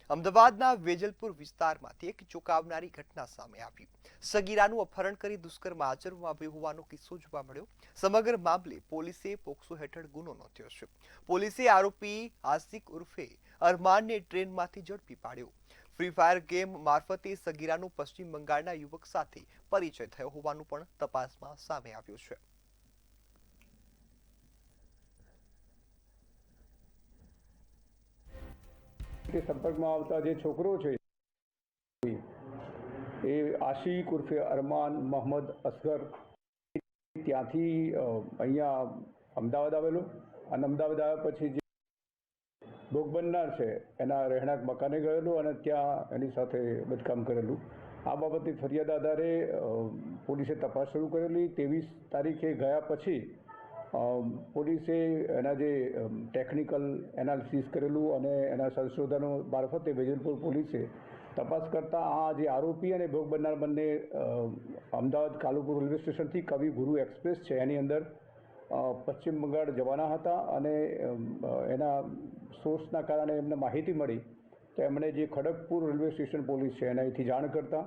અમદાવાદના વેજલપુર વિસ્તારમાંથી એક ચોંકાવનારી ઘટના સામે આવી। સગીરાનું અપહરણ કરી દુષ્કર્મ આચરવામાં આવ્યું હોવાનો કિસ્સો જોવા મળ્યો। સમગ્ર મામલે પોલીસે પોક્સો હેઠળ ગુનો નોંધ્યો છે। પોલીસે આરોપી આસિક ઉર્ફે અરમાનને ટ્રેનમાંથી ઝડપી પાડ્યો। ફ્રી ફાયર ગેમ મારફતે સગીરાનો પશ્ચિમ બંગાળના યુવક સાથે પરિચય થયો હોવાનું પણ તપાસમાં સામે આવ્યું છે। સંપર્કમાં આવતા જે છોકરો છે એ આશિક ઉર્ફે અરમાન મોહમ્મદ અસગર ત્યાંથી અહીંયા અમદાવાદ આવેલો અને અમદાવાદ આવ્યા પછી જે ભોગ બનનાર છે એના રહેણાંક મકાને ગયેલું અને ત્યાં એની સાથે બદકામ કરેલું। આ બાબતની ફરિયાદ આધારે પોલીસે તપાસ શરૂ કરેલી। 23 તારીખે ગયા પછી પોલીસે એના જે ટેકનિકલ એનાલિસિસ કરેલું અને એના સંશોધનો મારફતે વેજલપુર પોલીસે તપાસ કરતા આ જે આરોપી અને ભોગ બનનાર બંને અમદાવાદ કાલુપુર રેલવે સ્ટેશનથી કવિ ગુરુ એક્સપ્રેસ છે એની અંદર પશ્ચિમ બંગાળ જવાના હતા અને એના સોર્સના કારણે એમને માહિતી મળી તો એમણે જે ખડગપુર રેલવે સ્ટેશન પોલીસ છે એનાથી જાણ કરતા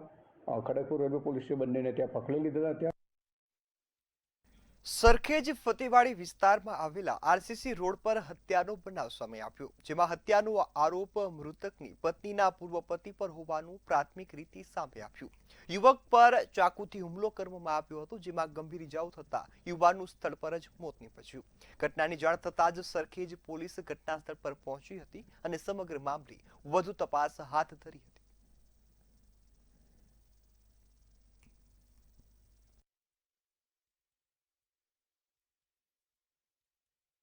ખડગપુર રેલવે પોલીસે બંનેને ત્યાં પકડી લીધા હતા। સરખેજ ફતેવાડી વિસ્તારમાં આવેલા આરસીસી રોડ પર હત્યાનો બનાવ સામે આવ્યો, જેમાં હત્યાનો આરોપ મૃતકની પત્નીના પૂર્વ પતિ પર હોવાનું પ્રાથમિક રીતે સામે આવ્યું। યુવક પર ચાકુથી હુમલો કરવામાં આવ્યો હતો, જેમાં ગંભીર ઇજાઓ થતા યુવાનનું સ્થળ પર જ મોત નીપજ્યું। ઘટનાની જાણ થતાં જ સરખેજ પોલીસ ઘટના સ્થળ પર પહોંચી હતી અને સમગ્ર મામલે વધુ તપાસ હાથ ધરી હતી।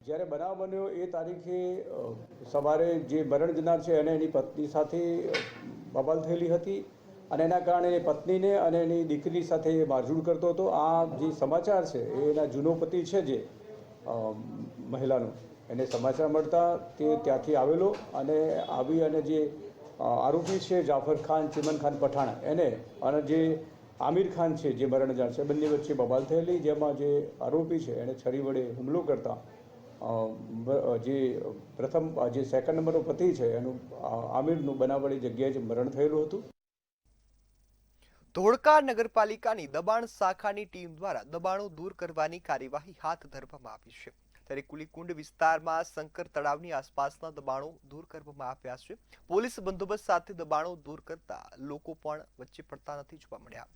જ્યારે બનાવ બન્યો એ તારીખે સવારે જે મરણ જનાર છે અને એની પત્ની સાથે બબાલ થયેલી હતી અને એના કારણે પત્નીને અને એની દીકરી સાથે મારઝૂડ કરતો હતો। આ જે સમાચાર છે એ એના જૂનો પતિ છે જે મહિલાનો એને સમાચાર મળતા તે ત્યાંથી આવેલો અને આવી અને જે આરોપી છે જાફર ખાન ચિમન ખાન પઠાણ એને અને જે આમિર ખાન છે જે મરણ જનાર છે બંને વચ્ચે બબાલ થયેલી, જેમાં જે આરોપી છે એણે છરી વડે હુમલો કરતા જે પ્રથમ જે સેકન્ડ નંબરનો પતિ છે એનું આમિરનું બનાવવાળી જગ્યાએ જ મરણ થયેલું હતું। ધોળકા નગરપાલિકાની દબાણ શાખાની ટીમ દ્વારા દબાણો દૂર કરવાની કાર્યવાહી હાથ ધરવામાં આવી છે। ત્યારે કુલીકુંડ વિસ્તારમાં શંકર તળાવની આસપાસના દબાણો દૂર કરવામાં આવ્યા છે। પોલીસ બંદોબસ્ત સાથે દબાણો દૂર કરતા લોકો પણ વચ્ચે પડતા નથી જોવા મળ્યા।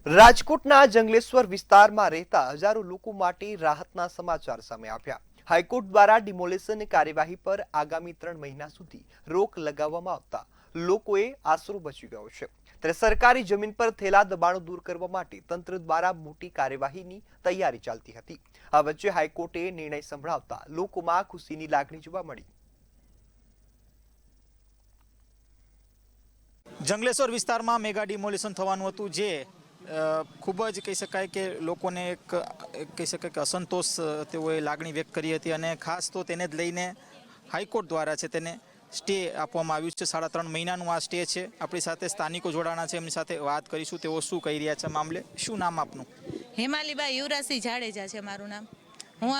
રાજકોટના જંગલેશ્વર વિસ્તારમાં રહેતા હજારો લોકો માટે રાહતના સમાચાર સામે આવ્યા। હાઈકોર્ટ દ્વારા ડિમોલેશન કાર્યવાહી પર આગામી 3 મહિના સુધી રોક લગાવવામાં આવતા લોકોએ આશરો બચી ગયો છે। ત્યારે સરકારી જમીન પર થયેલા દબાણો દૂર કરવા માટે તંત્ર દ્વારા મોટી કાર્યવાહીની તૈયારી ચાલતી હતી। આ વચ્ચે હાઈકોર્ટે નિર્ણય સંભળાવતા લોકોમાં ખુશીની લાગણી જોવા મળી। જંગલેશ્વર વિસ્તારમાં મેગા ડિમોલેશન થવાનું હતું, જે ખૂબ જ કહી શકાય કે લોકોને એક કહી શકાય કે અસંતોષ તેઓએ લાગણી વ્યક્ત કરી હતી અને ખાસ તો તેને જ લઈને હાઈકોર્ટ દ્વારા છે તેને સ્ટે આપવામાં આવ્યું છે। 3.5 મહિનાનું આ સ્ટે છે। આપણી સાથે સ્થાનિકો જોડાણા છે, એમની સાથે વાત કરીશું તેઓ શું કહી રહ્યા છે મામલે। શું નામ આપનું? હેમાલીબાઈ યુવરાજસિંહ જાડેજા છે મારું નામ। હું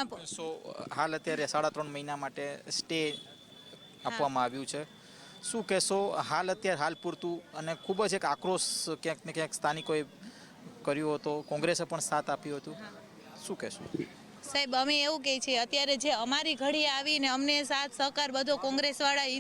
હાલ અત્યારે 3.5 મહિના માટે સ્ટે આપવામાં આવ્યું છે, શું કહેશો હાલ પૂરતું? અને ખૂબ જ એક આક્રોશ ક્યાંક ને ક્યાંક સ્થાનિકોએ કર્યો હતો, કોંગ્રેસે પણ સાથ આપ્યો હતો, શું કહેશો? સાહેબ અમે એવું કહે છીએ અત્યારે જે અમારી ઘડીએ આવીને અમને સાથ સહકાર બધો કોંગ્રેસવાળા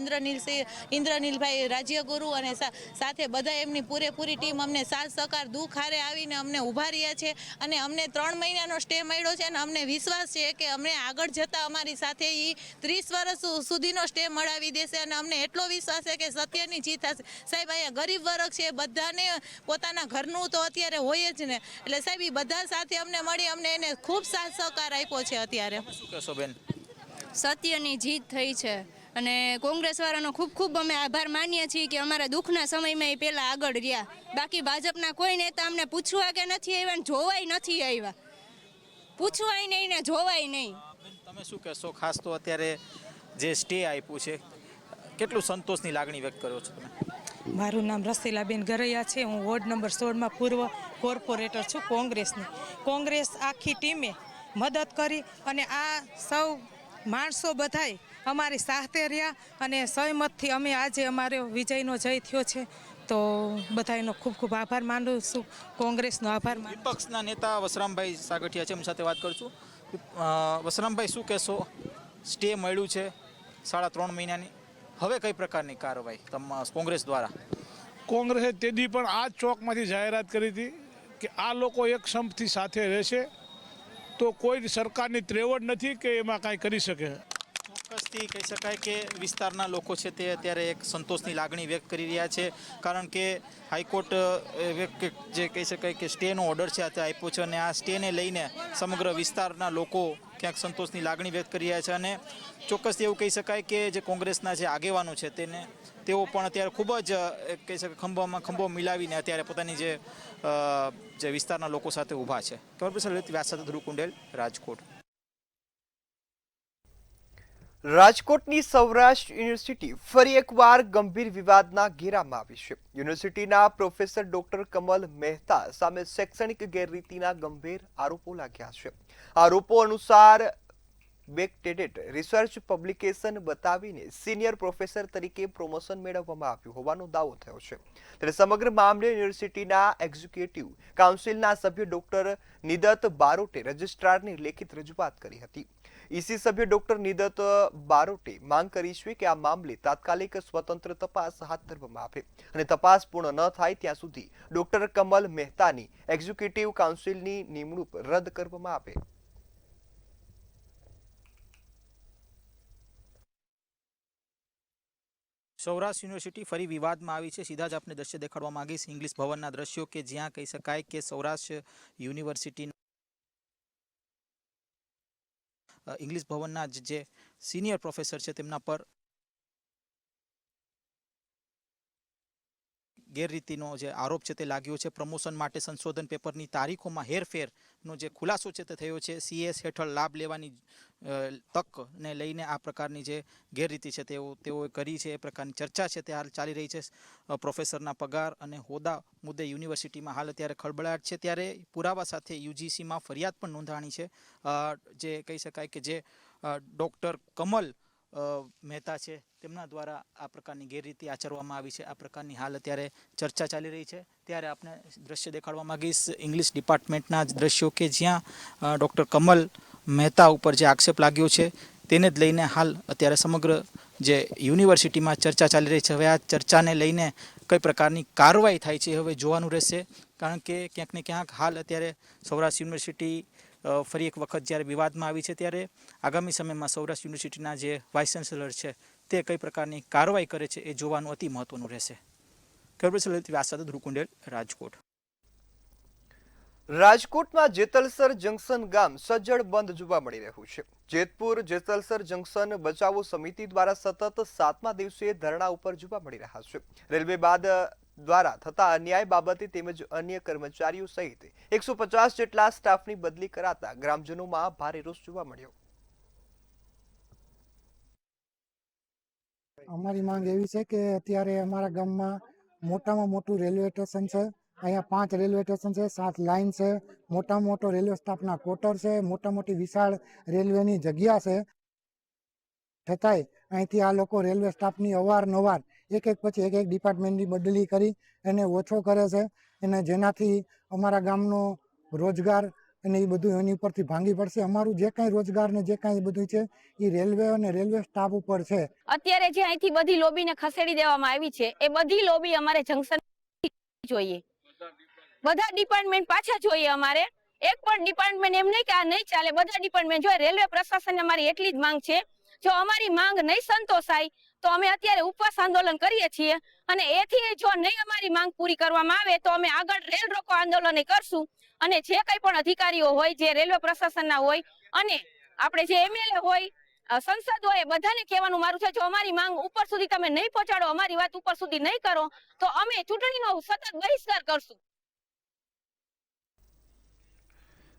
ઇન્દ્રનીલભાઈ રાજ્યગુરુ અને સાથે બધા એમની પૂરેપૂરી ટીમ અમને સાથ સહકાર દુઃખ હારે આવીને અમને ઊભા રહ્યા છે અને અમને 3 મહિનાનો સ્ટે મળ્યો છે અને અમને વિશ્વાસ છે કે અમને આગળ જતાં અમારી સાથે એ 30 વર્ષ સુધીનો સ્ટે મળાવી દેશે અને અમને એટલો વિશ્વાસ છે કે સત્યની જીત થશે। સાહેબ અહીંયા ગરીબ વર્ગ છે, બધાને પોતાના ઘરનું તો અત્યારે હોય જ ને, એટલે સાહેબ એ બધા સાથે અમને મળી અમને એને ખૂબ સાથ સહકાર આપ્યો છે। અત્યારે શું કહેશો બેન? સત્યની જીત થઈ છે અને કોંગ્રેસ વાળાનો ખૂબ ખૂબ અમે આભાર માનીએ છીએ કે અમારા દુઃખના સમયમાં એ પહેલાં આગળ રહ્યા। બાકી ભાજપના કોઈ નેતા અમને પૂછવા કે નથી આવ્યા ને જોવાય નથી આવ્યા, પૂછવાય નહીં ને જોવાય નહીં। તમે શું કહેશો? ખાસ તો અત્યારે જે સ્ટે આપ્યું છે કેટલું સંતોષની લાગણી વ્યક્ત કરો છો તમે? મારું નામ રસીલાબેન ગરૈયા છે. હું વોર્ડ નંબર 16માં પૂર્વ કોર્પોરેટર છું કોંગ્રેસની. કોંગ્રેસ આખી ટીમે મદદ કરી અને આ સૌ માણસો બધાય અમારી સાથે રહ્યા અને સહમતથી અમે આજે અમારો વિજયનો જય થયો છે. તો બધાનો ખૂબ ખૂબ આભાર માનું છું, કોંગ્રેસનો આભાર માનું છું. વિપક્ષના નેતા વસરામભાઈ સાગઠિયા છે, એમની સાથે વાત કરશું. વસરામભાઈ, શું કહેશો? સ્ટે મળ્યું છે 3.5 મહિનાની, હવે કઈ પ્રકારની કાર્યવાહી કોંગ્રેસ દ્વારા? કોંગ્રેસે તેદી પણ આ જ ચોકમાંથી જાહેરાત કરી હતી કે આ લોકો એક સંપથી સાથે રહેશે, તો કોઈ સરકારની ત્રેવડ નથી કે એમાં કાંઈ કરી શકે. ચોક્કસથી કહી શકાય કે વિસ્તારના લોકો છે તે અત્યારે એક સંતોષની લાગણી વ્યક્ત કરી રહ્યા છે, કારણ કે હાઈકોર્ટ જે કહી શકાય કે સ્ટેનો ઓર્ડર છે તે આપ્યો છે અને આ સ્ટેને લઈને સમગ્ર વિસ્તારના લોકો ક્યાંક સંતોષની લાગણી વ્યક્ત કરી રહ્યા છે. અને ચોક્કસથી એવું કહી શકાય કે જે કોંગ્રેસના જે આગેવાનો છે તેઓ પણ અત્યારે ખૂબ જ કહી શકાય ખંભો મિલાવીને અત્યારે પોતાની જે વિસ્તારના લોકો સાથે ઊભા છે. વ્યાસ સાથે ધ્રુવ કુંડેલ, રાજકોટ. રાજકોટની સૌરાષ્ટ્ર યુનિવર્સિટી ફરી એકવાર ગંભીર વિવાદના ઘેરામાં આવી છે. યુનિવર્સિટીના પ્રોફેસર ડોક્ટર કમલ મહેતા સામે શૈક્ષણિક ગેરરીતિના ગંભીર આરોપો લાગ્યા છે. આરોપો અનુસાર બેકડેટેડ રિસર્ચ પબ્લિકેશન બતાવીને સિનિયર પ્રોફેસર તરીકે પ્રમોશન મેળવવામાં આવ્યું હોવાનો દાવો થયો છે. ત્યારે સમગ્ર મામલે યુનિવર્સિટીના એક્ઝિક્યુટિવ કાઉન્સિલના સભ્ય ડોક્ટર નિદત બારોટે રજિસ્ટ્રારને લેખિત રજૂઆત કરી હતી. ઈસી સભ્ય ડોક્ટર નિદત બારોટે માંગ કરી છે કે આ મામલે તાત્કાલિક સ્વતંત્ર તપાસ હાથ ધરવામાં આવે અને તપાસ પૂર્ણ ન થાય ત્યાં સુધી ડોક્ટર કમલ મહેતાની એક્ઝિક્યુટિવ કાઉન્સિલની નિમણૂક રદ કરવામાં આવે. સૌરાષ્ટ્ર યુનિવર્સિટી ફરી વિવાદમાં આવી છે. સીધા જ આપણે દ્રશ્ય દેખાડવા માંગીશ ઇંગ્લિશ ભવનના દ્રશ્યો કે જ્યાં કહી શકાય કે સૌરાષ્ટ્ર યુનિવર્સિટી ઇંગ્લિશ ભવનના જે સિનિયર પ્રોફેસર છે તેમના પર ગેરરીતિનો જે આરોપ છે તે લાગ્યો છે. પ્રમોશન માટે સંશોધન પેપરની તારીખોમાં હેરફેરનો જે ખુલાસો છે તે થયો છે. સીએસ હેઠળ લાભ લેવાની તકને લઈને આ પ્રકારની જે ગેરરીતિ છે તેઓએ કરી છે એ પ્રકારની ચર્ચા છે તે હાલ ચાલી રહી છે. પ્રોફેસરના પગાર અને હોદ્દા મુદ્દે યુનિવર્સિટીમાં હાલ અત્યારે ખળબળાટ છે. ત્યારે પુરાવા સાથે યુજીસીમાં ફરિયાદ પણ નોંધાણી છે. જે કહી શકાય કે જે ડૉક્ટર કમલ મહેતા છે તેમના દ્વારા આ પ્રકારની ગેરરીતિ આચરવામાં આવી છે. આ પ્રકારની હાલ અત્યારે ચર્ચા ચાલી રહી છે. ત્યારે આપણે દ્રશ્ય દેખાડવા માંગીશ ઇંગ્લિશ ડિપાર્ટમેન્ટના જ દ્રશ્યો કે જ્યાં ડૉક્ટર કમલ મહેતા ઉપર જે આક્ષેપ લાગ્યો છે તેને જ લઈને હાલ અત્યારે સમગ્ર જે યુનિવર્સિટીમાં ચર્ચા ચાલી રહી છે. હવે આ ચર્ચાને લઈને કઈ પ્રકારની કાર્યવાહી થાય છે હવે જોવાનું રહેશે, કારણ કે ક્યાંક ને ક્યાંક હાલ અત્યારે સૌરાષ્ટ્ર યુનિવર્સિટી ફરી એક વખત જ્યારે વિવાદમાં આવી છે ત્યારે આગામી સમયમાં સૌરાષ્ટ્ર યુનિવર્સિટીના જે વાઇસ ચાન્સેલર છે તે કઈ પ્રકારની કાર્યવાહી કરે છે એ જોવાનું અતિ મહત્વનું રહેશે. વ્યાસ સાથે ધ્રુવ કુંડેલ, રાજકોટ. રાજકોટમાં જેતલસર જંકશન ગામ સજ્જડ બંધ જોવા મળી રહ્યું છે. જેતપુર જેતલસર જંકશન બચાવો સમિતિ દ્વારા સતત 7મા દિવસે ધરણા ઉપર જોવા મળી રહ્યા છે. રેલવે બાદ દ્વારા થતા અન્યાય બાબતે તેમજ અન્ય કર્મચારીઓ સહિત 150 જેટલા સ્ટાફની બદલી કરાતા ગ્રામજનોમાં ભારે રોષ જોવા મળ્યો. અમારી માંગ એવી છે કે અત્યારે અમારા ગામમાં મોટામાં મોટું રેલવે સ્ટેશન છે. અહીંયા 5 રેલવે સ્ટેશન છે, 7 લાઇન છે, મોટામાં મોટો રેલવે સ્ટાફના ક્વાર્ટર છે, મોટા મોટી વિશાળ રેલવેની જગ્યા છે. છતાંય અહીંથી આ લોકો રેલવે સ્ટાફની અવારનવાર એક પછી એક ડિપાર્ટમેન્ટની બદલી કરી એને ઓછો કરે છે, અને જેનાથી અમારા ગામનો રોજગાર અને એ બધું એની ઉપરથી ભાંગી પડશે. અમારું જે કાંઈ રોજગાર ને જે કાંઈ બધું છે એ રેલવે અને રેલવે સ્ટાફ ઉપર છે. અત્યારે જે અહીંથી બધી લોબીને ખસેડી દેવામાં આવી છે એ બધી લોબી અમારે જંકશન જોઈએ, બધા ડિપાર્ટમેન્ટ પાછા જોઈએ. અમારે એક પણ ડિપાર્ટમેન્ટ એમ નહીં કે આ નહીં ચાલે, બધા ડિપાર્ટમેન્ટ જોઈએ. રેલવે પ્રશાસન અમારી એટલી જ માંગ છે, જો અમારી માંગ નહીં સંતોષાય તો અમે અત્યારે ઉપવાસ આંદોલન કરીએ છીએ, અને એથી જો નહીં અમારી માંગ પૂરી કરવામાં આવે તો અમે આગળ રેલ રોકો આંદોલન કરશું. અને જે કંઈ પણ અધિકારીઓ હોય, જે રેલવે પ્રશાસનના હોય અને આપણે જે એમએલએ હોય, સંસદ હોય, બધાને કહેવાનું મારું છે, જો અમારી માંગ ઉપર સુધી તમે નહીં પહોંચાડો, અમારી વાત ઉપર સુધી નહીં કરો તો અમે ચૂંટણીનો સતત બહિષ્કાર કરશું.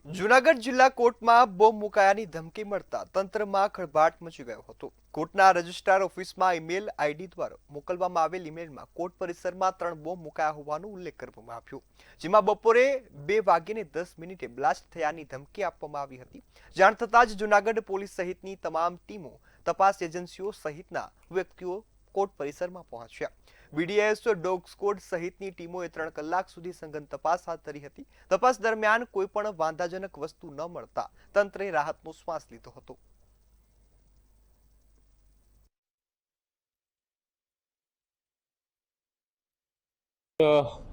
જૂનાગઢ જિલ્લા કોર્ટમાં બોમ્બ મુકાયાની ધમકી મળતા તંત્રમાં ખળભળાટ મચી ગયો હતો. કોર્ટના રજિસ્ટ્રાર ઓફિસમાં ઈમેલ આઈડી દ્વારા મોકલવામાં આવેલ ઈમેલમાં કોર્ટ પરિસરમાં 3 બોમ્બ મુકાયા હોવાનો ઉલ્લેખ કરવામાં આવ્યો, જેમાં બપોરે 2:10 બ્લાસ્ટ થયાની ધમકી આપવામાં આવી હતી. જાણ થતાં જ જૂનાગઢ પોલીસ સહિતની તમામ ટીમો, તપાસ એજન્સીઓ સહિતના વ્યક્તિઓ કોર્ટ પરિસરમાં પહોંચ્યા. BDS, ડોગ સ્ક્વોડ સહિતની ટીમોએ 3 કલાક સુધી સઘન તપાસ હાથ ધરી હતી. તપાસ દરમિયાન કોઈ પણ વાંધાજનક વસ્તુ ન મળતા તંત્રે રાહતનો શ્વાસ લીધો હતો.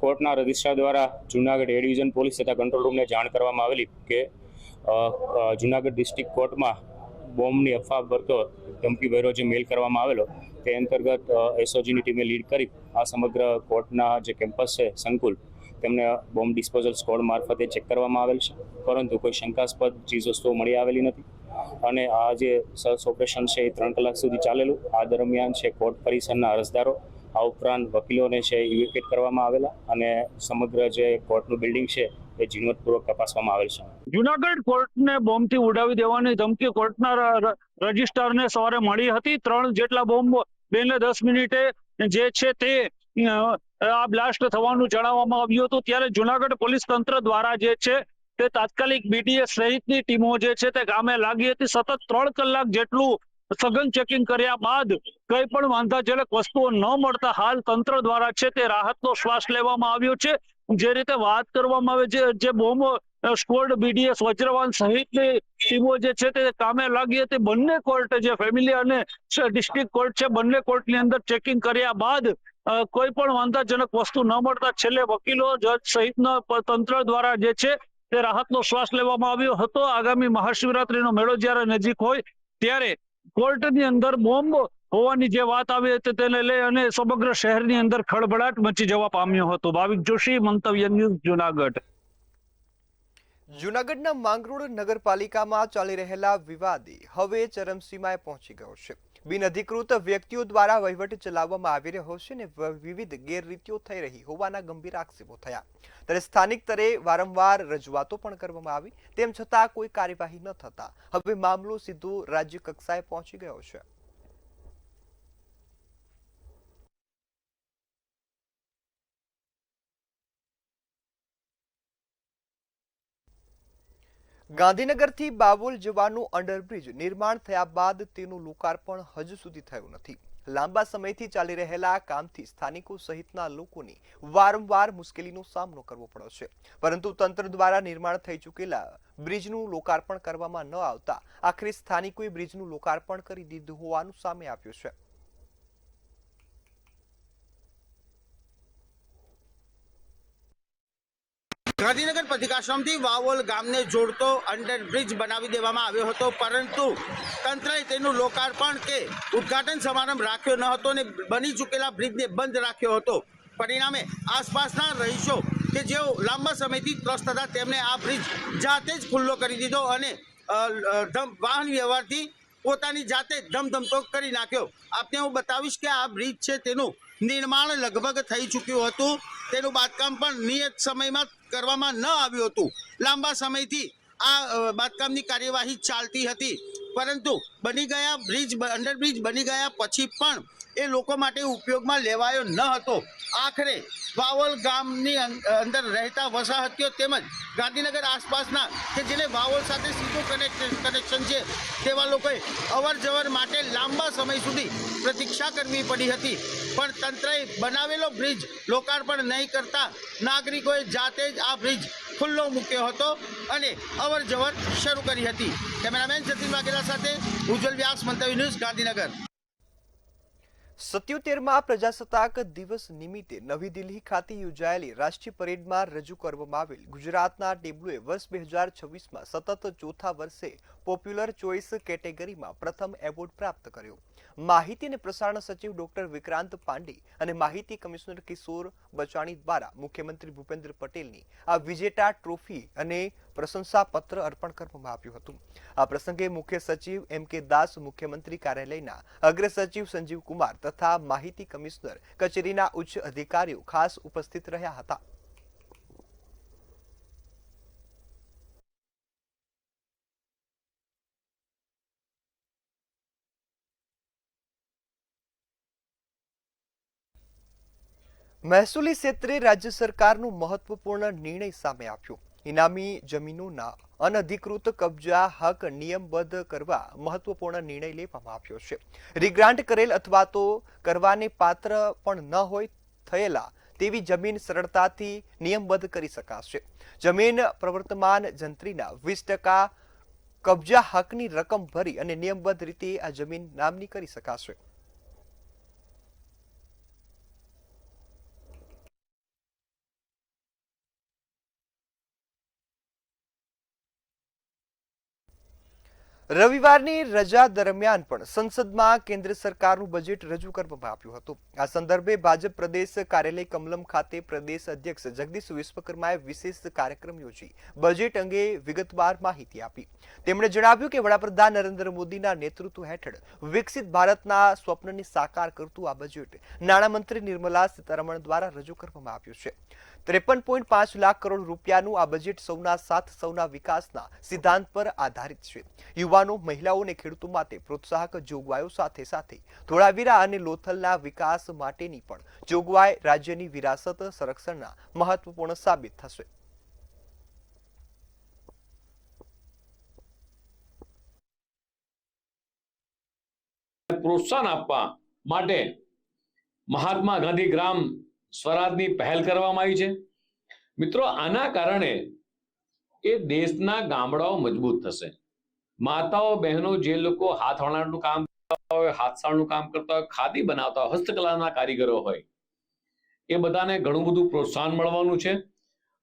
કોર્ટના રજિસ્ટ્રાર દ્વારા જૂનાગઢ એ ડિવિઝન પોલીસ તથા કંટ્રોલ રૂમને જાણ કરવામાં આવેલી કે જૂનાગઢ ડિસ્ટ્રિક્ટ કોર્ટમાં બોમ્બની અફવા ભરતો ધમકીભર્યો જે મેલ કરવામાં આવેલો, તે અંતર્ગત એસઓજીની ટીમે લીડ કરી આ સમગ્ર કોર્ટના જે કેમ્પસ છે સંકુલ, તેમને બોમ્બ ડિસ્પોઝલ સ્ક્વોડ મારફતે ચેક કરવામાં આવેલ છે, પરંતુ કોઈ શંકાસ્પદ ચીજવસ્તુઓ મળી આવેલી નથી. અને આ જે સર્ચ ઓપરેશન છે એ 3 કલાક સુધી ચાલેલું. આ દરમિયાન છે કોર્ટ પરિસરના અરજદારો, આ ઉપરાંત વકીલોને છે ઇવેક્યુએટ કરવામાં આવેલા અને સમગ્ર જે કોર્ટનું બિલ્ડિંગ છે એ ઝીણવટપૂર્વક તપાસવામાં આવેલ છે. જૂનાગઢ કોર્ટને બોમ્બથી ઉડાવી દેવાની ધમકી કોર્ટના રજિસ્ટ્રારને સવારે મળી હતી. 3 જેટલા બોમ્બ 2:10 જે છે તે આ બ્લાસ્ટ થવાનું જણાવવામાં આવ્યું હતું. ત્યારે જૂનાગઢ પોલીસ તંત્ર દ્વારા જે છે તે તાત્કાલિક BDS સહિતની ટીમો જે છે તે કામે લાગી હતી. સતત 3 કલાક જેટલું સઘન ચેકિંગ કર્યા બાદ કઈ પણ વાંધાજનક વસ્તુઓ ન મળતા હાલ તંત્ર દ્વારા છે તે રાહતનો શ્વાસ લેવામાં આવ્યો છે. જે રીતે વાત કરવામાં આવે જે બોમ્બ સ્ક્વોડ, BDS, વજ્રવાન સહિતની ટીમો જે છે તે કામે લાગી હતી. બંને કોર્ટ, જે ફેમિલી અને ડિસ્ટ્રિક્ટ કોર્ટ છે, બંને કોર્ટની અંદર ચેકિંગ કર્યા બાદ કોઈ પણ વાંધાજનક વસ્તુ ન મળતા છેલ્લે વકીલો, જજ સહિતના તંત્ર દ્વારા જે છે તે રાહતનો શ્વાસ લેવામાં આવ્યો હતો. આગામી મહાશિવરાત્રીનો મેળો જ્યારે નજીક હોય ત્યારે કોર્ટની અંદર બોમ્બ હોવાની જે વાત આવી હતી તેને લઈ અને સમગ્ર શહેરની અંદર ખળભળાટ મચી જવા પામ્યો હતો. ભાવિક જોશી, મંતવ્ય ન્યૂઝ, જૂનાગઢ. જૂનાગઢના માંગરોળ નગરપાલિકામાં ચાલી રહેલા વિવાદે હવે ચરમસીમાએ પહોંચી ગયો છે. બિનઅધિકૃત વ્યક્તિઓ દ્વારા વહીવટ ચલાવવામાં આવી રહ્યો છે અને વિવિધ ગેરરીતિઓ થઈ રહી હોવાના ગંભીર આક્ષેપો થયા. ત્યારે સ્થાનિક સ્તરે વારંવાર રજૂઆતો પણ કરવામાં આવી, તેમ છતાં કોઈ કાર્યવાહી ન થતા હવે મામલો સીધો રાજ્ય કક્ષાએ પહોંચી ગયો છે. ગાંધીનગરથી બાવોલ જવાનું અંડરબ્રિજ નિર્માણ થયા બાદ તેનું લોકાર્પણ હજુ સુધી થયું નથી. લાંબા સમયથી ચાલી રહેલા કામથી સ્થાનિકો સહિતના લોકોને વારંવાર મુશ્કેલીનો સામનો કરવો પડ્યો છે, પરંતુ તંત્ર દ્વારા નિર્માણ થઈ ચૂકેલા બ્રિજનું લોકાર્પણ કરવામાં ન આવતા આખરે સ્થાનિકોએ બ્રિજનું લોકાર્પણ કરી દીધું હોવાનું સામે આવ્યું છે. ગાંધીનગર પથિકાશ્રમથી વાવોલ ગામને જોડતો અંડરબ્રિજ બનાવી દેવામાં આવ્યો હતો, પરંતુ તંત્રએ તેનું લોકાર્પણ કે ઉદ્ઘાટન સમારંભ રાખ્યો ન હતો અને બની ચૂકેલા બ્રિજને બંધ રાખ્યો હતો. પરિણામે આસપાસના રહીશો કે જેઓ લાંબા સમયથી ત્રસ્ત હતા તેમણે આ બ્રિજ જાતે જ ખુલ્લો કરી દીધો અને વાહન વ્યવહારથી પોતાની જાતે ધમધમતો કરી નાખ્યો. આપને હું બતાવીશ કે આ બ્રિજ છે તેનું નિર્માણ લગભગ થઈ ચૂક્યું હતું. તેનું બાંધકામ પણ નિયત સમયમાં કરવામાં ન આવ્યું હતું. લાંબા સમયથી આ બાંધકામની કાર્યવાહી ચાલતી હતી, પરંતુ બની ગયા અંડરબ્રિજ બની ગયા પછી પણ એ લોકો માટે ઉપયોગમાં લેવાયો ન હતો. આખરે વાવોલ ગામની અંદર રહેતા વસાહતીઓ તેમજ ગાંધીનગર આસપાસના કે જેને વાવોલ સાથે સીધું કનેક્શન છે તેવા લોકોએ અવર જવર માટે લાંબા સમય સુધી પ્રતીક્ષા કરવી પડી હતી. પણ તંત્રએ બનાવેલો બ્રિજ લોકાર્પણ નહીં કરતા નાગરિકોએ જાતે જ આ બ્રિજ ખુલ્લો મૂક્યો હતો અને અવર જવર શરૂ કરી હતી. કેમેરામેન સતીન વાઘેલા સાથે ઉજ્જવલ વ્યાસ, મંતવ્ય ન્યૂઝ, ગાંધીનગર. 77મા પ્રજાસત્તાક દિવસ નિમિત્તે નવી દિલ્હી ખાતે યોજાયેલી રાષ્ટ્રીય પરેડમાં રજૂ કરવામાં આવેલ ગુજરાતના ટેબ્લોએ વર્ષ 2026માં સતત ચોથા વર્ષે પોપ્યુલર ચોઇસ કેટેગરીમાં પ્રથમ એવોર્ડ પ્રાપ્ત કર્યો. માહિતી અને પ્રસારણ સચિવ ડોક્ટર વિક્રાંત પાંડે અને માહિતી કમિશનર કિશોર બચાણી દ્વારા મુખ્યમંત્રી ભૂપેન્દ્ર પટેલની આ વિજેતા ટ્રોફી અને પ્રશંસાપત્ર અર્પણ કરવામાં આવ્યું હતું. આ પ્રસંગે મુખ્ય સચિવ MK દાસ, મુખ્યમંત્રી કાર્યાલયના અગ્ર સચિવ સંજીવ કુમાર તથા માહિતી કમિશનર કચેરીના ઉચ્ચ અધિકારીઓ ખાસ ઉપસ્થિત રહ્યા હતા. મહેસૂલી ક્ષેત્રે રાજ્ય સરકારનું મહત્વપૂર્ણ નિર્ણય સામે આવ્યો. ઇનામી જમીનોના અનધિકૃત કબજા હક નિયમબદ્ધ કરવા મહત્વપૂર્ણ નિર્ણય લેવામાં આવ્યો છે. રીગ્રાન્ટ કરેલ અથવા તો કરવાને પાત્ર પણ ન હોય થયેલા તેવી જમીન સરળતાથી નિયમબદ્ધ કરી શકાશે. જમીન પ્રવર્તમાન જંત્રીના 20% કબજા હકની રકમ ભરી અને નિયમબદ્ધ રીતે આ જમીન નામની કરી શકાશે. રવિવારની રજા દરમિયાન પણ સંસદમાં કેન્દ્ર સરકારનું બજેટ રજૂ કરવામાં આવ્યું હતું. આ સંદર્ભે ભાજપ પ્રદેશ કાર્યાલય કમલમ ખાતે પ્રદેશ અધ્યક્ષ જગદીશ વિશ્વકર્માએ વિશેષ કાર્યક્રમ યોજી બજેટ અંગે વિગતવાર માહિતી આપી. તેમણે જણાવ્યું કે વડાપ્રધાન નરેન્દ્ર મોદીના નેતૃત્વ હેઠળ વિકસિત ભારતના સ્વપ્નને સાકાર કરતું આ બજેટ નાણામંત્રી નિર્મલા સીતારમણ દ્વારા રજૂ કરવામાં આવ્યું છે. 53.5 લાખ કરોડ રૂપિયાનું આ બજેટ સૌના સાથ સૌના વિકાસના સિદ્ધાંત પર આધારિત છે. યુવાનો, મહિલાઓ અને ખેડૂતો માટે પ્રોત્સાહક જોગવાઈઓ સાથે સાથે ધોળાવીરા અને લોથલના વિકાસ માટેની પણ જોગવાઈ રાજ્યની વિરાસત સંરક્ષણના મહત્વપૂર્ણ સાબિત થશે. પ્રોત્સાહન આપવા માટે મહાત્મા ગાંધી ગ્રામ સ્વરાજની પહેલ કરવામાં આવી છે. મિત્રો, આના કારણે એ દેશના ગામડાઓ મજબૂત થશે. માતાઓ, બહેનો, જે લોકો હાથવણાટનું કામ કરતા હોય, હાથસાળનું કામ કરતા હોય, ખાદી બનાવતા હોય, હસ્તકલાના કારીગરો હોય, એ બધાને ઘણું બધું પ્રોત્સાહન મળવાનું છે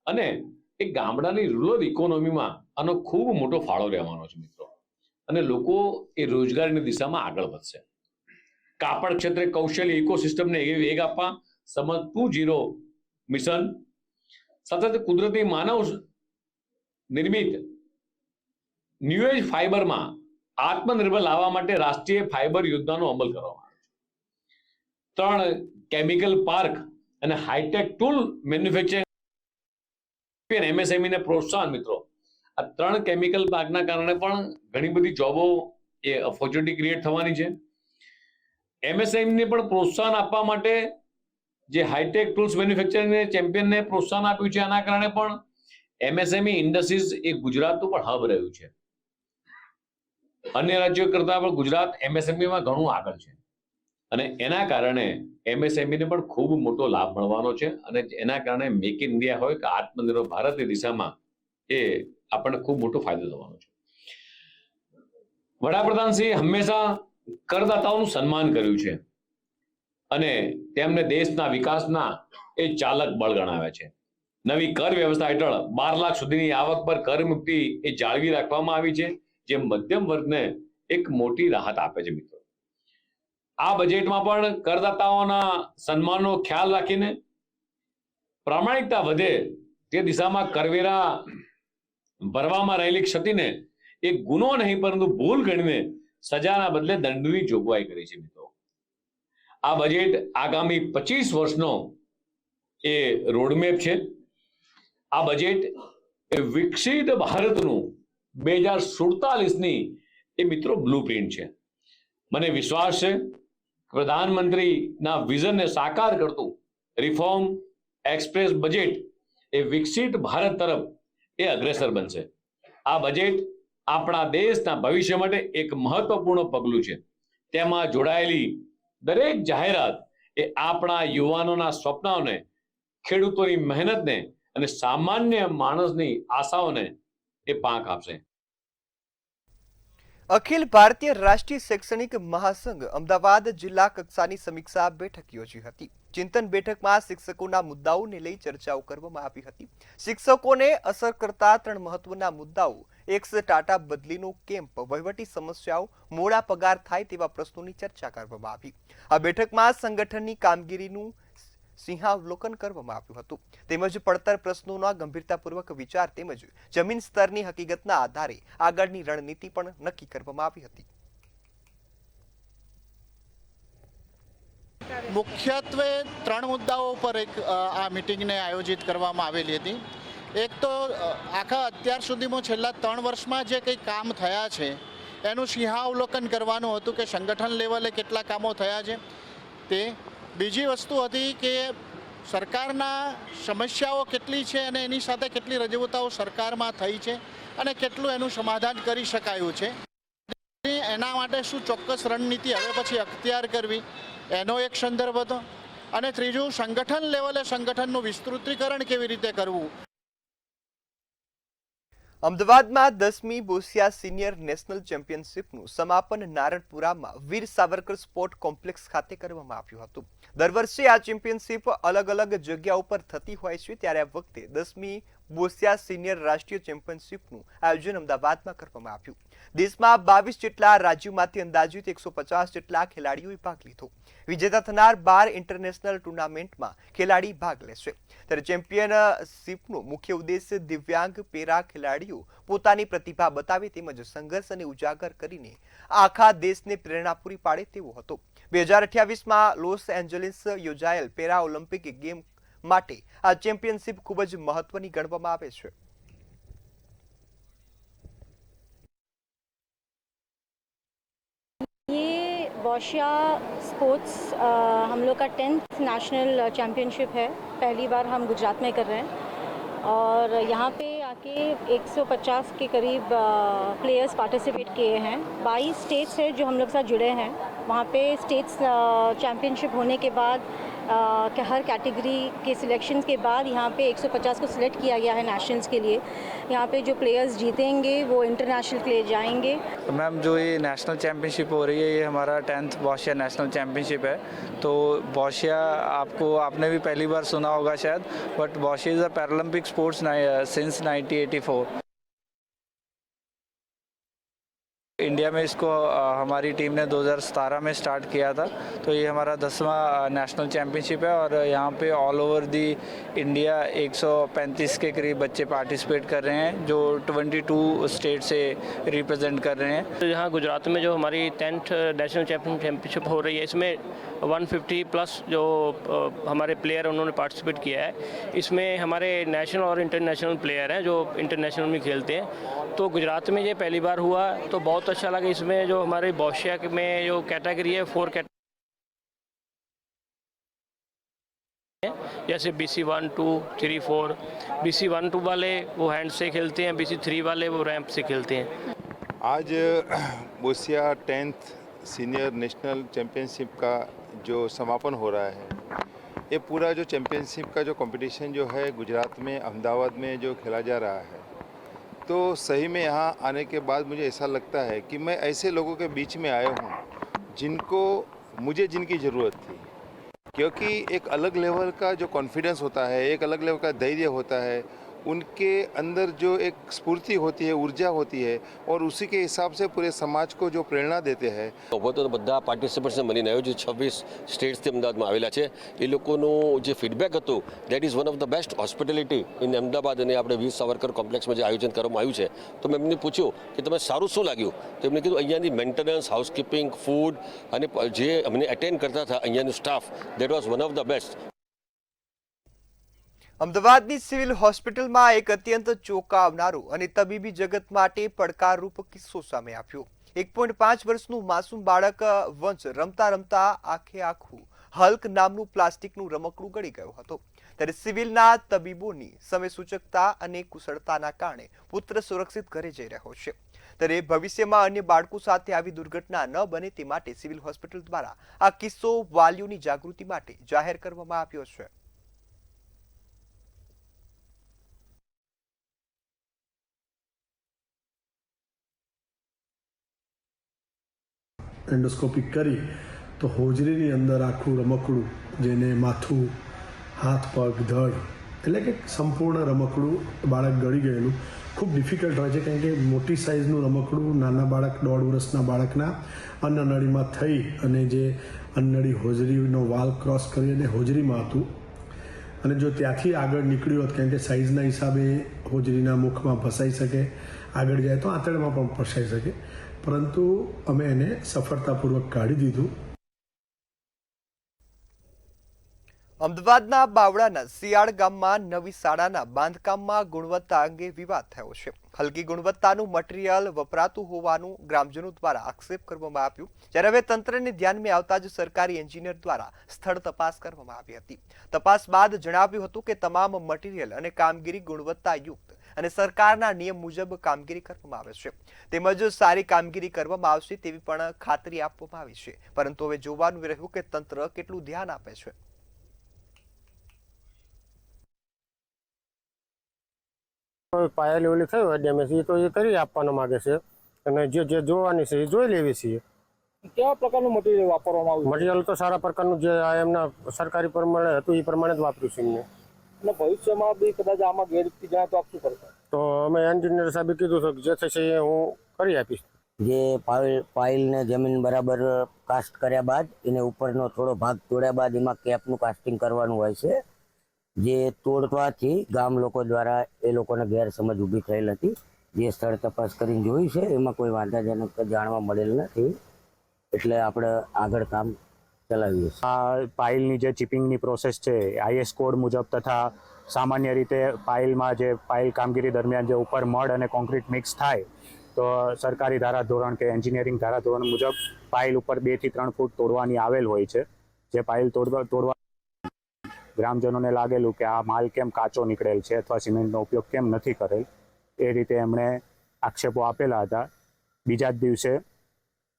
અને એ ગામડાની રૂરલ ઇકોનોમીમાં આનો ખૂબ મોટો ફાળો રહેવાનો છે મિત્રો. અને લોકો એ રોજગારીની દિશામાં આગળ વધશે. કાપડ ક્ષેત્રે કૌશલ્ય ઇકોસિસ્ટમને વેગ આપવા સમજ 2.0 મિશન સાથે કુદરતી માનવ નિર્મિત ન્યુ એજ ફાઈબરમાં આત્મનિર્ભર લાવવા માટે રાષ્ટ્રીય ફાઈબર યોજનાનો અમલ કરવામાં આવ્યો છે. 3 કેમિકલ પાર્ક અને હાઈટેક ટૂલ મેન્યુફેક્ચરિંગ MSME ને પ્રોત્સાહન. મિત્રો, આ 3 કેમિકલ પાર્કના કારણે પણ ઘણી બધી જોબો એ ઓપોર્ચ્યુનિટી ક્રિએટ થવાની છે. MSME ને પણ પ્રોત્સાહન આપવા માટે જે હાઈટેક ટૂલ્સ મેન્યુફેક્ચરિંગ ચેમ્પિયનને પ્રોત્સાહન આપ્યું છે, આના કારણે પણ MSME ઇન્ડસ્ટ્રીઝ એ ગુજરાતનું પણ હબ રહ્યું છે. અન્ય રાજ્યો કરતા પણ ગુજરાત MSMEમાં ઘણું આગળ છે અને એના કારણે MSME ને પણ ખૂબ મોટો લાભ મળવાનો છે અને એના કારણે મેક ઇન ઇન્ડિયા હોય કે આત્મનિર્ભર ભારતની દિશામાં એ આપણને ખૂબ મોટો ફાયદો થવાનો છે. વડાપ્રધાનશ્રી હંમેશા કરદાતાઓનું સન્માન કર્યું છે અને તેમને દેશના વિકાસના એ ચાલક બળ ગણાવ્યા છે. નવી કર વ્યવસ્થા હેઠળ 12 લાખ સુધીની આવક પર કર મુક્તિ એ જાળવી રાખવામાં આવી છે, જે મધ્યમ વર્ગને એક મોટી રાહત આપે છે. મિત્રો, આ બજેટમાં પણ કરદાતાઓના સન્માનનો ખ્યાલ રાખીને પ્રામાણિકતા વધે તે દિશામાં કરવેરા ભરવામાં રહેલી ક્ષતિને એક ગુનો નહીં પરંતુ ભૂલ ગણીને સજાના બદલે દંડની જોગવાઈ કરી છે. મિત્રો, આ બજેટ આગામી 25 વર્ષનો એ રોડમેપ છે. આ બજેટ એ વિકસિત ભારતનું 2047ની એ મિત્રો બ્લુપ્રિન્ટ છે. મને વિશ્વાસ છે પ્રધાનમંત્રીના વિઝનને સાકાર કરતું રિફોર્મ એક્સપ્રેસ બજેટ એ વિકસિત ભારત તરફ એ અગ્રેસર બનશે. આ બજેટ આપણા દેશના ભવિષ્ય માટે એક મહત્વપૂર્ણ પગલું છે. તેમાં જોડાયેલી દરેક જાહેરાત એ આપણા યુવાનોના સ્વપ્નોને, ખેડૂતોની મહેનતને અને સામાન્ય માણસની આશાઓને એ પાંખ આપશે. અખિલ ભારતીય રાષ્ટ્રીય શૈક્ષણિક મહાસંઘ અમદાવાદ જિલ્લા કક્ષાની સમીક્ષા બેઠક યોજી હતી. ચિંતન બેઠકમાં શિક્ષકોના મુદ્દાઓને લઈ ચર્ચાઓ કરવામાં આવી હતી. શિક્ષકોને અસર કરતા 3 મહત્વના મુદ્દાઓ: એક્સ ટાટા બદલીનો કેમ્પ, વહીવટી સમસ્યાઓ, મોડા પગાર થાય તેવા પ્રશ્નોની ચર્ચા કરવામાં આવી. આ બેઠકમાં સંગઠનની કામગીરીનું સિંહાવલોકન કરવામાં આવ્યું હતું તેમજ પડતર પ્રશ્નોના ગંભીરતાપૂર્વક વિચાર તેમજ જમીન સ્તરની હકીકતના આધારે આગળની રણનીતિ પણ નક્કી કરવામાં આવી હતી. મુખ્યત્વે 3 મુદ્દાઓ પર આ મિટિંગને આયોજિત કરવામાં આવેલી હતી. એક તો આખા અત્યાર સુધીમાં છેલ્લા 3 વર્ષમાં જે કંઈ કામ થયા છે એનું સિંહાવલોકન કરવાનું હતું કે સંગઠન લેવલે કેટલા કામો થયા છે તે. બીજી વસ્તુ હતી કે સરકારના સમસ્યાઓ કેટલી છે અને એની સાથે કેટલી રજૂઆતો સરકારમાં થઈ છે અને કેટલું એનું સમાધાન કરી શકાયું છે, એના માટે શું ચોક્કસ રણનીતિ હવે પછી અખત્યાર કરવી એનો એક સંદર્ભ હતો. અને ત્રીજું, સંગઠન લેવલે સંગઠનનું વિસ્તૃતીકરણ કેવી રીતે કરવું. અમદાવાદમાં 10મી બોસિયા સિનિયર નેશનલ ચેમ્પિયનશિપનું સમાપન નારણપુરામાં વીર સાવરકર સ્પોર્ટ કોમ્પ્લેક્સ ખાતે કરવામાં આવ્યું હતું. દર વર્ષે આ ચેમ્પિયનશિપ અલગ અલગ જગ્યા ઉપર થતી હોય છે, ત્યારે આ વખતે 10મી બોસિયા સિનિયર રાષ્ટ્રીય ચેમ્પિયનશિપનું આયોજન અમદાવાદમાં કરવામાં આવ્યું. દેશમાં 22 જેટલા રાજ્યોમાંથી અંદાજિત 150 જેટલા ખેલાડીઓએ ભાગ લીધો. વિજેતા થનાર 12 ઇન્ટરનેશનલ ટુર્નામેન્ટમાં ખેલાડી ભાગ લેશે. ત્યારે ચેમ્પિયનશિપનો મુખ્ય ઉદ્દેશ્ય દિવ્યાંગ પેરા ખેલાડીઓ પોતાની પ્રતિભા બતાવે તેમજ સંઘર્ષ અને ઉજાગર કરીને આખા દેશને પ્રેરણા પૂરી પાડે તેવો હતો. 2028માં લોસ એન્જલિસ યોજાયેલ પેરા ઓલિમ્પિક ગેમ માટે આ ચેમ્પિયનશિપ ખૂબ જ મહત્વની ગણવામાં આવે છે. ये बोशिया स्पोर्ट्स हम लोग का 10th नेशनल चैम्पियनशिप है. पहली बार हम गुजरात में कर रहे हैं और यहाँ पे आके 150 के करीब प्लेयर्स पार्टिसिपेट किए हैं. 22 स्टेट्स है जो हम लोग साथ जुड़े हैं. वहाँ पे स्टेट्स चैम्पियनशिप होने के बाद हर कैटेगरी के सिलेक्शन के बाद यहाँ पे 150 को सिलेक्ट किया गया है नेशनल्स के लिए. यहाँ पे जो प्लेयर्स जीतेंगे वो इंटरनेशनल के लिए जाएंगे. तो मैम जो ये नेशनल चैम्पियनशिप हो रही है ये हमारा 10th बोशिया नेशनल चैम्पियनशिप है. तो बोशिया आपने भी पहली बार सुना होगा शायद, but boccia is a Paralympic sports since 1984. India में इसको हमारी टीम ने 2017 में स्टार्ट किया था. तो ये हमारा 10वां नेशनल चैम्पियनशिप है और यहाँ पे ऑल ओवर दी इंडिया 135 के करीब बच्चे पार्टिसिपेट कर रहे हैं जो 22 स्टेट से रिप्रेजेंट कर रहे हैं. तो यहाँ गुजरात में जो हमारी 10th नेशनल चैम्पियनशिप हो रही है, इसमें 150 प्लस जो हमारे प्लेयर उन्होंने पार्टिसिपेट किया है. इसमें हमारे नेशनल और इंटरनेशनल प्लेयर हैं जो इंटरनेशनल में खेलते हैं. तो गुजरात में ये पहली बार हुआ तो बहुत अच्छा लगा. इसमें जो हमारे बोशिया में जो कैटेगरी है 4 कैटेगरी जैसे BC 1, 2, 3, 4. BC 1, 2 वाले वो हैंड से खेलते हैं, BC 3 वाले वो रैंप से खेलते हैं. आज boccia 10th senior national championship का जो समापन हो रहा है, ये पूरा जो चैम्पियनशिप का जो कंपटीशन जो है गुजरात में अहमदाबाद में जो खेला जा रहा है, तो सही में यहाँ आने के बाद मुझे ऐसा लगता है कि मैं ऐसे लोगों के बीच में आया हूँ जिनकी ज़रूरत थी. क्योंकि एक अलग लेवल का जो कॉन्फिडेंस होता है, एक अलग लेवल का धैर्य होता है, उनके अंदर जो एक स्फूर्ति होती है, ऊर्जा होती है और उसी के हिसाब से पूरे समाज को जो प्रेरणा देते हैं. તો બધા પાર્ટિસિપન્ટ્સને મળીને આવ્યું છે. 26 સ્ટેટ્સથી અમદાવાદમાં આવેલા છે. એ લોકોનું જે ફીડબેક હતું that is one of the best hospitality in Ahmedabad. અને આપણે વીર સાવરકર કોમ્પ્લેક્સમાં જે આયોજન કરવામાં આવ્યું છે તો મેં એમને પૂછ્યું કે તમે સારું શું લાગ્યું. તો એમને કીધું અહીંયાની મેન્ટેનન્સ, હાઉસકીપિંગ, ફૂડ અને જે અમને એટેન્ડ કરતા હતા અહીંયાનું staff, that was one of the best. અમદાવાદની સિવિલ હોસ્પિટલમાં એક અત્યંત ચોંકાવનારો અને તબીબી જગત માટે પડકારરૂપ કિસ્સો સામે આવ્યો. 1.5 વર્ષનું માસૂમ બાળક વંશ રમતા રમતા આખું હલ્ક નામનું પ્લાસ્ટિકનું રમકડું ગળી ગયો હતો. ત્યારે સિવિલના તબીબોની સમયસૂચકતા અને કુશળતાના કારણે પુત્ર સુરક્ષિત ઘરે જઈ રહ્યો છે. ત્યારે ભવિષ્યમાં અન્ય બાળકો સાથે આવી દુર્ઘટના ન બને તે માટે સિવિલ હોસ્પિટલ દ્વારા આ કિસ્સો વાલીઓની જાગૃતિ માટે જાહેર કરવામાં આવ્યો છે. એન્ડોસ્કોપી કરી તો હોજરીની અંદર આખું રમકડું, જેને માથું, હાથ, પગ, ધડ એટલે કે સંપૂર્ણ રમકડું બાળક ગળી ગયેલું ખૂબ ડિફિકલ્ટ હોય છે. કારણ કે મોટી સાઇઝનું રમકડું નાના બાળક 1.5 વર્ષના બાળકના અન્નનળીમાં થઈ અને જે અન્નનળી હોજરીનો વાલ ક્રોસ કરી અને હોજરીમાં હતું અને જો ત્યાંથી આગળ નીકળ્યું હોત, કારણ કે સાઇઝના હિસાબે હોજરીના મુખમાં ફસાઈ શકે, આગળ જાય તો આંતરડામાં પણ ફસાઈ શકે, પરંતુ અમે એને સફળતાપૂર્વક કાઢી દીધું. અમદાવાદના બાવળાના શિયાળ ગામમાં નવી શાળાના બાંધકામમાં ગુણવત્તા અંગે વિવાદ થયો છે. હલકી ગુણવત્તાનું મટીરીયલ વપરાતું હોવાનું ગ્રામજનો દ્વારા આક્ષેપ કરવામાં આવ્યો, જ્યારે હવે તંત્રને ધ્યાનમાં આવતા જ સરકારી એન્જિનિયર દ્વારા સ્થળ તપાસ કરવામાં આવી હતી. તપાસ બાદ જણાવ્યું હતું કે તમામ મટીરીયલ અને કામગીરી ગુણવત્તાયુક્ત અને સરકારના નિયમ મુજબ કામગીરી કરવામાં આવે છે, તેમજ સારી કામગીરી કરવામાં આવશે તેવી પણ ખાતરી આપવામાં આવી છે. પરંતુ હવે જોવાનું રહ્યું કે તંત્ર કેટલું ધ્યાન આપે છે. પાયેલી ઓલી થઈ હોય ડેમેજ એ તો એ કરી આપવાનો માંગે છે અને જે જોવાની છે એ જોઈ લેવી છીએ. કેવા પ્રકારનું મટીરિયલ વાપરવામાં આવ્યું? મટીરિયલ તો સારા પ્રકારનું જે એમના સરકારી પ્રમાણે હતું એ પ્રમાણે જ વાપર્યું છે એમને. અને ભવિષ્યમાં બી કદાચ આમાં ગેરરીતિ જાય તો આપ શું કરશો? તો અમે એન્જિનિયર સાહેબે કીધું છે કે જે થશે એ હું કરી આપીશ. જે પાઇલને જમીન બરાબર કાસ્ટ કર્યા બાદ એને ઉપરનો થોડો ભાગ તોડ્યા બાદ એમાં કેપનું કાસ્ટિંગ કરવાનું હોય છે, જે તોડવાથી ગામ લોકો દ્વારા એ લોકોને ગેરસમજ ઊભી થયેલ હતી. જે સ્થળ તપાસ કરીને જોયું છે એમાં કોઈ વાંધાજનક જાણવા મળેલ નથી, એટલે આપણે આગળ કામ ચલાવીએ છીએ. આ પાઇલની જે ચિપિંગની પ્રોસેસ છે આઈએસ કોડ મુજબ તથા સામાન્ય રીતે પાઇલમાં જે પાઇલ કામગીરી દરમિયાન જે ઉપર મડ અને કોન્ક્રીટ મિક્સ થાય તો સરકારી ધારાધોરણ કે એન્જિનિયરિંગ ધારાધોરણ મુજબ પાઇલ ઉપર 2 થી 3 ફૂટ તોડવાની આવેલ હોય છે. જે પાઇલ તોડવા ગ્રામજનોને લાગેલું કે આ માલ કેમ કાચો નીકળેલ છે અથવા સિમેન્ટનો ઉપયોગ કેમ નથી કરેલ, એ રીતે એમણે આક્ષેપો આપેલા હતા. બીજા જ દિવસે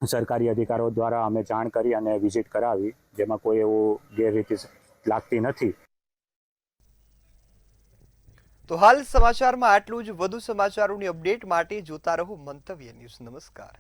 સરકારી અધિકારીઓ દ્વારા અમે જાણ કરી અને વિઝિટ કરાવી, જેમાં કોઈ એવું ગેરરીતિ લાગતી નથી. તો હાલ સમાચારમાં આટલું જ. વધુ સમાચારોની અપડેટ માટે જોતા રહો મંતવ્ય ન્યૂઝ. નમસ્કાર.